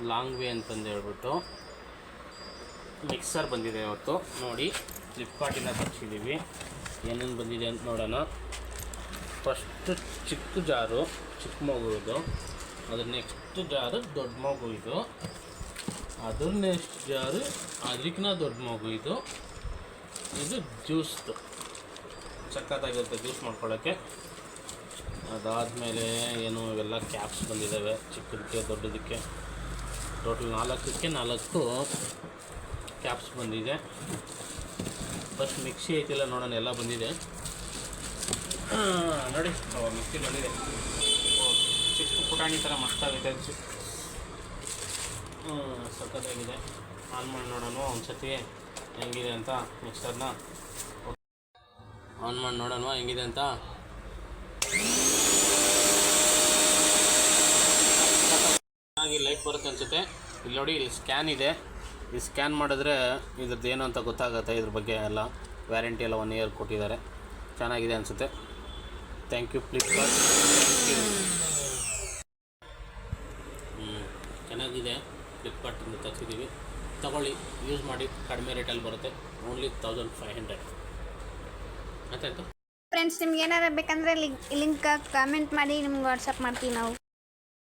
Long way ಅಂತಂದು ಹೇಳ್ಬಿಟ್ಟು mixer ಬಂದಿದೆ ಇವತ್ತು ನೋಡಿ. ಫ್ಲಿಪ್ಕಾರ್ಟಿಂದ ತರಿಸಿದ್ದೀವಿ. ಏನೇನು ಬಂದಿದೆ ಅಂತ ನೋಡೋಣ. ಫಸ್ಟು ಚಿಕ್ಕ ಜಾರು ಚಿಕ್ಕ ಮಗು ಇದು, ಅದ್ರ ನೆಕ್ಸ್ಟ್ ಜಾರು ದೊಡ್ಡ ಮಗು ಇದು, ಅದ್ರ ನೆಕ್ಸ್ಟ್ ಜಾರು ಅದಕ್ಕಿಂತ ದೊಡ್ಡ ಮಗು ಇದು. ಇದು ಜ್ಯೂಸ್ದು ಸಖತ್ತಾಗಿರುತ್ತೆ ಜ್ಯೂಸ್ ಮಾಡ್ಕೊಳ್ಳೋಕ್ಕೆ. ಅದಾದಮೇಲೆ ಏನು ಇವೆಲ್ಲ ಕ್ಯಾಪ್ಸ್ ಬಂದಿದ್ದಾವೆ, ಚಿಕ್ಕದಕ್ಕೆ ದೊಡ್ಡದಕ್ಕೆ. ಟೋಟಲ್ 4 ಕ್ಯಾಪ್ಸ್ ಬಂದಿದೆ. ಫಸ್ಟ್ ಮಿಕ್ಸಿ ಐತಿಲ್ಲ ನೋಡೋಣ, ಎಲ್ಲ ಬಂದಿದೆ ನೋಡಿ. ಮಿಕ್ಸಿ ಬಂದಿದೆ, ಚಿಕ್ಕ ಪುಟಾಣಿ ಥರ ಮಸ್ತಾಗಿದೆ, ಸಖತ್ತಾಗಿದೆ. ಆನ್ ಮಾಡಿ ನೋಡೋಣ ಒಂದು ಸತಿ ಹೆಂಗಿದೆ ಅಂತ. ಮಿಕ್ಸರ್ನ ಆನ್ ಮಾಡಿ ನೋಡೋಣ ಹೆಂಗಿದೆ ಅಂತ. ಚೆನ್ನಾಗಿ ಲೈಟ್ ಬರುತ್ತೆ ಅನಿಸುತ್ತೆ. ಇಲ್ಲಿ ನೋಡಿ, ಇಲ್ಲಿ ಸ್ಕ್ಯಾನ್ ಇದೆ. ಈ ಸ್ಕ್ಯಾನ್ ಮಾಡಿದ್ರೆ ಇದ್ರದ್ದು ಏನು ಅಂತ ಗೊತ್ತಾಗುತ್ತೆ. ಇದ್ರ ಬಗ್ಗೆ ಎಲ್ಲ ವ್ಯಾರಂಟಿ ಎಲ್ಲ 1 ಇಯರ್ ಕೊಟ್ಟಿದ್ದಾರೆ. ಚೆನ್ನಾಗಿದೆ ಅನಿಸುತ್ತೆ. Thank you Flipkart, thank you. ಚೆನ್ನಾಗಿದೆ, ಫ್ಲಿಪ್ಕಾರ್ಟಿಂದ ತರಿಸಿದ್ದೀವಿ. ತಗೊಳ್ಳಿ, ಯೂಸ್ ಮಾಡಿ, ಕಡಿಮೆ ರೇಟಲ್ಲಿ ಬರುತ್ತೆ. ಓನ್ಲಿ 1500 ಆಯ್ತಾಯ್ತು. ಫ್ರೆಂಡ್ಸ್, ನಿಮ್ಗೆ ಏನಾರು ಬೇಕಂದರೆ ಲಿಂಕ್ ಕಾಮೆಂಟ್ ಮಾಡಿ, ನಿಮ್ಗೆ ವಾಟ್ಸಪ್ ಮಾಡ್ತೀವಿ ನಾವು.